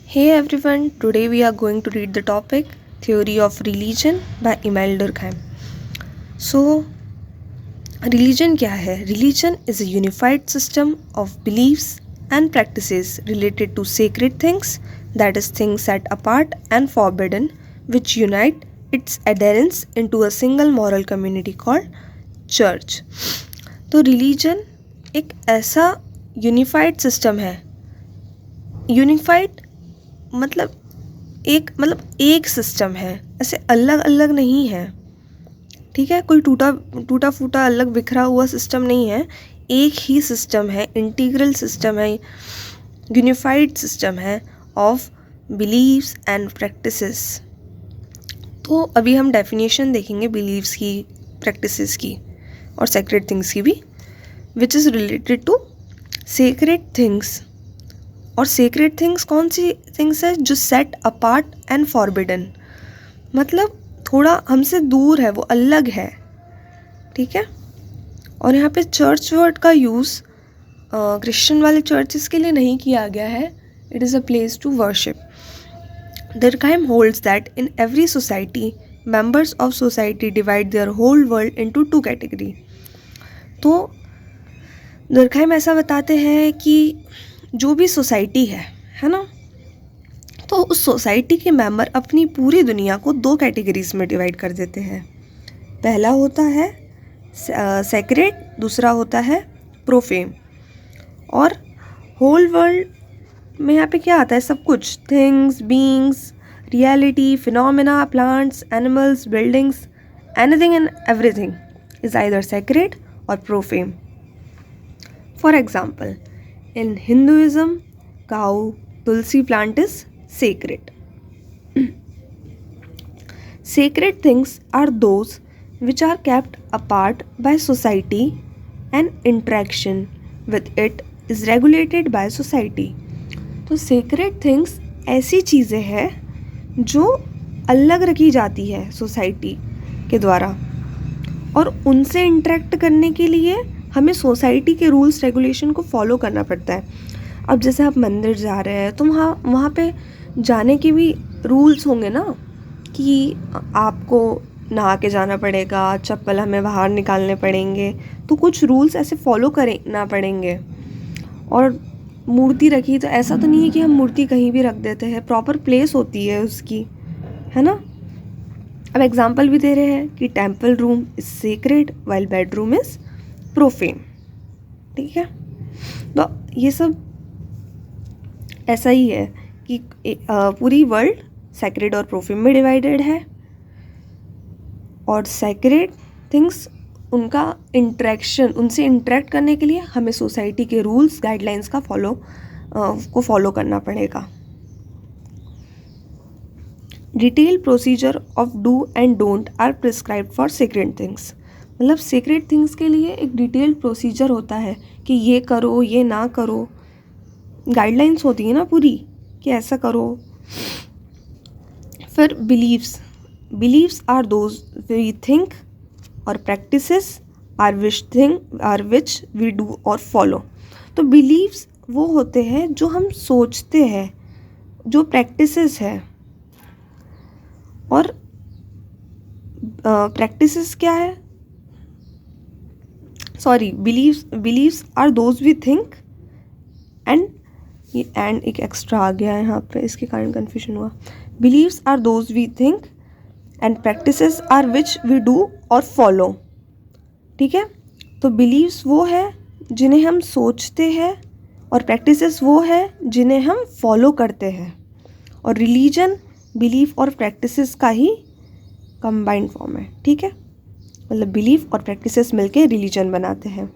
Hey everyone, today we are going to read the topic Theory of Religion by Emile Durkheim. So, religion क्या है? Religion is a unified system of beliefs and practices related to sacred things, that is, things set apart and forbidden, which unite its adherents into a single moral community called church. तो religion एक ऐसा unified system है. Unified मतलब एक system है, ऐसे अलग अलग नहीं है. ठीक है, कोई टूटा फूटा अलग बिखरा हुआ सिस्टम नहीं है. एक ही सिस्टम है, इंटीग्रल सिस्टम है, यूनिफाइड सिस्टम है ऑफ बिलीव्स एंड प्रैक्टिसेस. तो अभी हम डेफिनेशन देखेंगे बिलीव्स की, प्रैक्टिसेस की और सेक्रेड थिंग्स की भी, which is related to sacred things. और सेक्रेड थिंग्स कौन सी थिंग्स है? जो सेट अपार्ट एंड फॉरबिडन, मतलब थोड़ा हमसे दूर है, वो अलग है. ठीक है. और यहाँ पे चर्च वर्ड का यूज़ क्रिश्चियन वाले चर्चेस के लिए नहीं किया गया है. It is a place to worship. Durkheim holds that in every society, members of society divide their whole world into two categories. तो Durkheim ऐसा बताते हैं कि जो भी सोसाइटी है ना, तो उस सोसाइटी के मेंबर अपनी पूरी दुनिया को दो कैटेगरीज में डिवाइड कर देते हैं. पहला होता है सेक्रेड, दूसरा होता है प्रोफेम. और होल वर्ल्ड में यहाँ पे क्या आता है? सब कुछ, things, beings, reality, phenomena, plants, animals, buildings, anything and everything is either sacred और profane. For example, in Hinduism, cow, tulsi plant is sacred. Sacred things are those which are kept apart by society and interaction with it is regulated by society. तो sacred things ऐसी चीज़ें हैं जो अलग रखी जाती है सोसाइटी के द्वारा, और उनसे इंटरेक्ट करने के लिए हमें सोसाइटी के रूल्स रेगुलेशन को फॉलो करना पड़ता है. अब जैसे आप मंदिर जा रहे हैं तो वहाँ पे जाने के भी रूल्स होंगे ना, कि आपको नहा के जाना पड़ेगा, चप्पल हमें बाहर निकालने पड़ेंगे, तो कुछ रूल्स ऐसे फॉलो करना पड़ेंगे. और मूर्ति रखी तो ऐसा तो नहीं है कि हम मूर्ति कहीं भी रख देते हैं, प्रॉपर प्लेस होती है उसकी, है ना. अब एग्जाम्पल भी दे रहे हैं कि temple room is sacred while bedroom is profane. ठीक है. तो ये सब ऐसा ही है कि पूरी वर्ल्ड सेक्रेड और प्रोफेम में डिवाइडेड है. और सेक्रेड थिंग्स, उनका इंटरेक्शन, उनसे इंटरेक्ट करने के लिए हमें सोसाइटी के रूल्स गाइडलाइंस का फॉलो करना पड़ेगा. Detail procedure of do and don't are prescribed for sacred things. मतलब सेक्रेड थिंग्स के लिए एक डिटेल्ड प्रोसीजर होता है कि ये करो, ये ना करो, गाइडलाइंस होती है ना पूरी कि ऐसा करो. फिर beliefs are those we think और practices are which we do और फॉलो. तो बिलीव्स वो होते हैं जो हम सोचते हैं, जो प्रैक्टिसेस है. और प्रैक्टिसेस क्या है? Sorry, beliefs are those we think and एक एक्स्ट्रा आ गया है यहाँ पे, इसके कारण कन्फ्यूजन हुआ. Beliefs are those we think and practices are which we do और फॉलो. ठीक है. तो बिलीव्स वो है जिन्हें हम सोचते हैं, और प्रैक्टिसेस वो है जिन्हें हम फॉलो करते हैं. और रिलीजन बिलीफ और प्रैक्टिसेस का ही कंबाइंड फॉर्म है. ठीक है. मतलब बिलीफ और प्रैक्टिसेस मिलके रिलीजन बनाते हैं.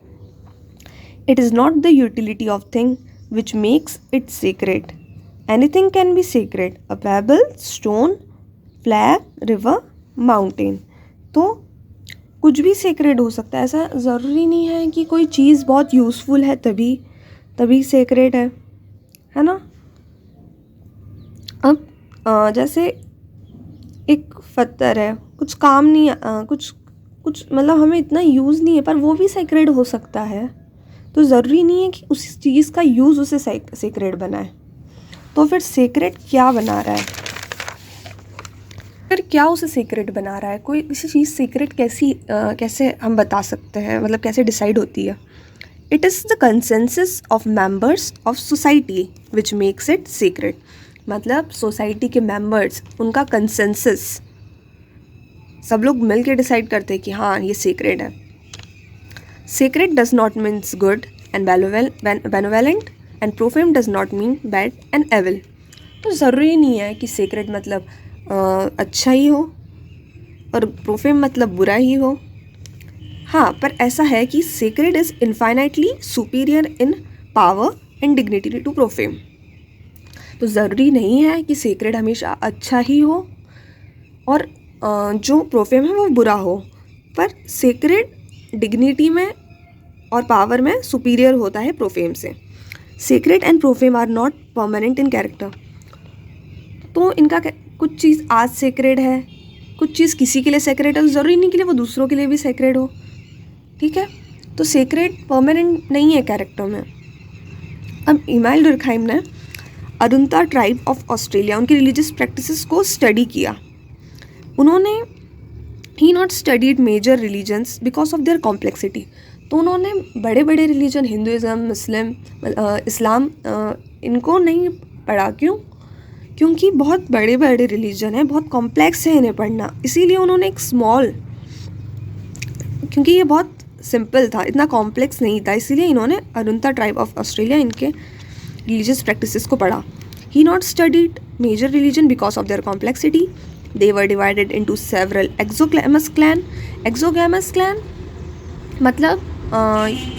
It is not the utility of thing which makes it sacred. Anything can be sacred, a payable, stone, flag, river, mountain. तो कुछ भी सेक्रेड हो सकता है. ऐसा ज़रूरी नहीं है कि कोई चीज़ बहुत यूज़फुल है तभी सेक्रेड है ना. अब जैसे एक पत्थर है, कुछ काम नहीं, कुछ मतलब हमें इतना यूज़ नहीं है, पर वो भी सेक्रेड हो सकता है. तो ज़रूरी नहीं है कि उस चीज़ का यूज़ उसे सेक्रेड बनाए. तो फिर सेक्रेट क्या बना रहा है, फिर क्या उसे सीक्रेट बना रहा है? कोई किसी चीज़ सीक्रेट कैसे हम बता सकते हैं, मतलब कैसे डिसाइड होती है? It is the consensus of members of society which makes it secret. मतलब सोसाइटी के मेंबर्स, उनका कंसेंसस, सब लोग मिल के डिसाइड करते हैं कि हाँ ये सीक्रेट है। Secret does not means good and benevolent and profane does not mean bad and evil. तो ज़रूरी नहीं है कि सीक्रेट मतलब अच्छा ही हो और प्रोफेम मतलब बुरा ही हो। हाँ, पर ऐसा है कि secret is infinitely superior in power and dignity to profane. तो ज़रूरी नहीं है कि सीक्रेट हमेशा अच्छा ही हो और जो प्रोफेम है वो बुरा हो, पर सीक्रेट डिग्निटी में और पावर में सुपीरियर होता है प्रोफेम से। Secret and profane are not permanent in character. तो इनका कुछ चीज़ आज सेक्रेट है, कुछ चीज़ किसी के लिए सेक्रेट है, तो ज़रूरी नहीं के लिए वो दूसरों के लिए भी सेक्रेट हो। ठीक है, तो सेक्रेट परमानेंट नहीं है कैरेक्टर में। अब इमाइल डुरखाइम ने अरुंता ट्राइब ऑफ ऑस्ट्रेलिया, उनकी रिलीजियस प्रैक्टिसेस को स्टडी किया। उन्होंने he not studied major religions because of their complexity. तो उन्होंने बड़े बड़े रिलीजन, हिंदुज़म, मुस्लिम, इस्लाम, इनको नहीं पढ़ा। क्योंकि बहुत बड़े बड़े रिलीजन हैं, बहुत कॉम्प्लेक्स है इन्हें पढ़ना। इसीलिए उन्होंने एक स्मॉल, क्योंकि ये बहुत सिंपल था, इतना कॉम्प्लेक्स नहीं था, इसीलिए इन्होंने अरुंता ट्राइब ऑफ ऑस्ट्रेलिया इनके रिलीजियस प्रैक्टिसेस को पढ़ा। He not studied major religion because of their complexity. They were divided into several exogamous clan. Exogamous clan मतलब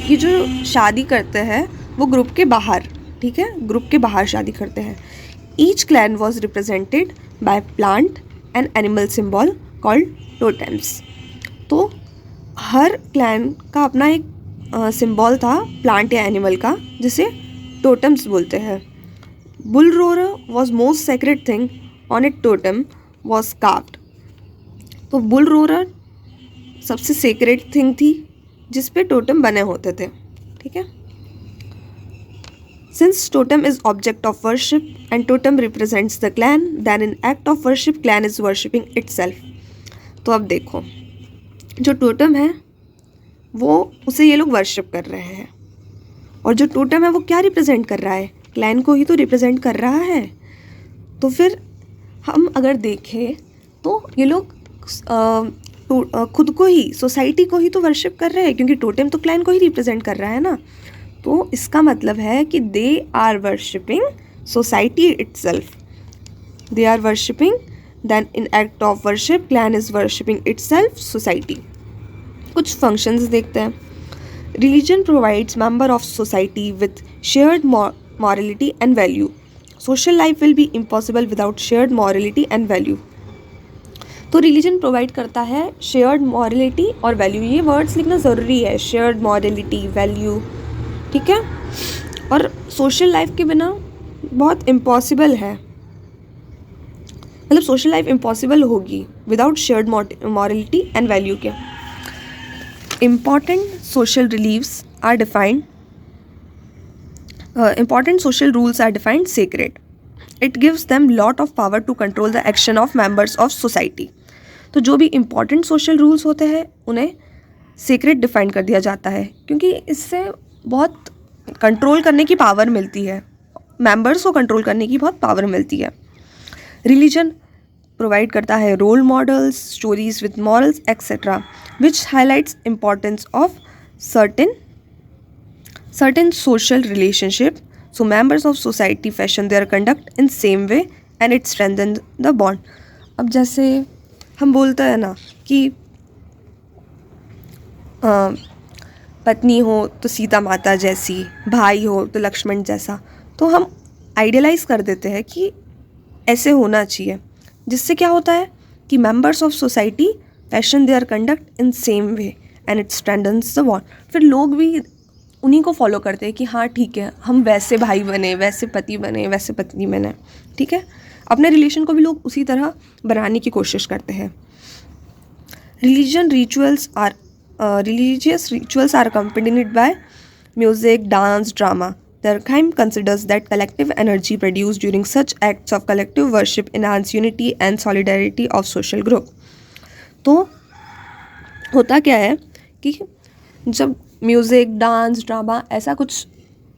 ये जो शादी करते हैं वो ग्रुप के बाहर, ठीक है, ग्रुप के बाहर शादी करते हैं। Each clan was represented by plant and animal symbol called totems. तो हर क्लैन का अपना एक सिम्बॉल था प्लांट या एनिमल का, जिसे टोटम्स बोलते हैं। Bull roarer was most sacred thing on it totem was carved. तो बुल रोरर सबसे सेक्रेट थिंग थी जिस पे टोटम बने होते थे। ठीक है, since totem is object of worship and totem represents the clan, then in act of worship clan is worshipping itself. तो अब देखो, जो टोटम है वो उसे ये लोग वर्शिप कर रहे हैं, और जो टोटम है वो क्या रिप्रेजेंट कर रहा है? क्लैन को ही तो रिप्रेजेंट कर रहा है। तो फिर हम अगर देखें तो ये लोग खुद को ही, सोसाइटी को ही तो वर्शिप कर रहे हैं, क्योंकि टोटम तो क्लैन को ही रिप्रेजेंट कर रहा है ना। तो इसका मतलब है कि they are worshipping society itself. They are worshipping, then in act of worship clan is worshipping itself society. कुछ फंक्शंस देखते हैं। Religion provides member of society with shared morality and value. Social life will be impossible without shared morality and value. तो religion provide करता है shared morality और value. ये words लिखना ज़रूरी है, शेयर्ड मॉरलिटी, वैल्यू, ठीक है। और सोशल लाइफ के बिना बहुत इम्पॉसिबल है, मतलब सोशल लाइफ इम्पॉसिबल होगी without shared morality and value के। Important social beliefs are defined, important social rules are defined sacred. It gives them lot of power to control the action of members of society. तो जो भी important social rules होते हैं उन्हें sacred define कर दिया जाता है, क्योंकि इससे बहुत कंट्रोल करने की पावर मिलती है, मेंबर्स को कंट्रोल करने की बहुत पावर मिलती है। रिलीजन प्रोवाइड करता है role models, stories with morals etcetera, which highlights importance of certain social relationship, so members of society fashion their conduct in same way and it strengthens the bond. अब जैसे हम बोलते हैं ना कि पत्नी हो तो सीता माता जैसी, भाई हो तो लक्ष्मण जैसा, तो हम आइडियलाइज कर देते हैं कि ऐसे होना चाहिए, जिससे क्या होता है कि members of society fashion their conduct in same way and it strengthens the bond. फिर लोग भी उन्हीं को फॉलो करते हैं कि हाँ ठीक है, हम वैसे भाई बने, वैसे पति बने, वैसे पत्नी बने, ठीक है। अपने रिलेशन को भी लोग उसी तरह बनाने की कोशिश करते हैं। Religious rituals are accompanied by music, dance, drama. Durkheim considers that collective energy produced during such acts of collective worship enhance unity and solidarity of social group. तो होता क्या है कि जब म्यूज़िक, डांस, ड्रामा ऐसा कुछ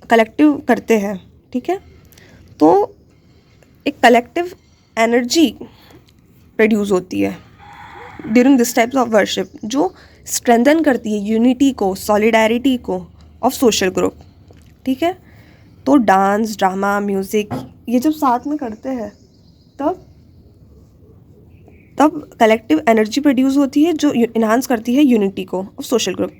कलेक्टिव करते हैं, ठीक है, तो एक कलेक्टिव एनर्जी प्रोड्यूस होती है during this types of worship, जो स्ट्रेंथन करती है यूनिटी को, सॉलिडारिटी को ऑफ सोशल ग्रुप, ठीक है. तो डांस, ड्रामा, म्यूज़िक ये जब साथ में करते हैं तब कलेक्टिव एनर्जी प्रोड्यूस होती है जो इन्हांस करती है यूनिटी को of social group.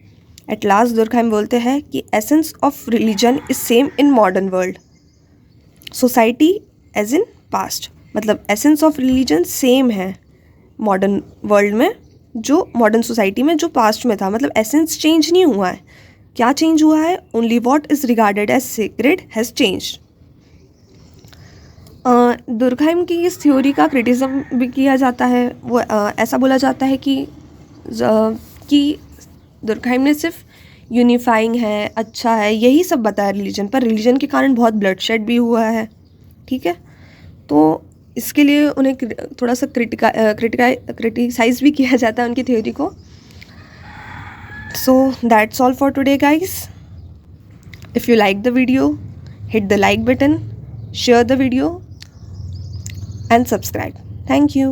At last Durkheim बोलते हैं कि essence of religion is same in modern world, society as in past. मतलब एसेंस ऑफ रिलीजन सेम है मॉडर्न वर्ल्ड में, जो मॉडर्न सोसाइटी में जो पास्ट में था. मतलब एसेंस चेंज नहीं हुआ है. क्या चेंज हुआ है? Only what is regarded as sacred has changed. Durkheim की इस थ्योरी का क्रिटिसिज्म भी किया जाता है. वो ऐसा बोला जाता है कि दुर्कहाइम ने सिर्फ यूनिफाइंग है, अच्छा है, यही सब बताया रिलीजन, पर रिलीजन के कारण बहुत ब्लडशेड भी हुआ है, ठीक है. तो इसके लिए उन्हें थोड़ा सा क्रिटिसाइज भी किया जाता है उनकी थ्योरी को. So that's all for today, guys. If you like the video, hit the like button, share the video and subscribe. Thank you.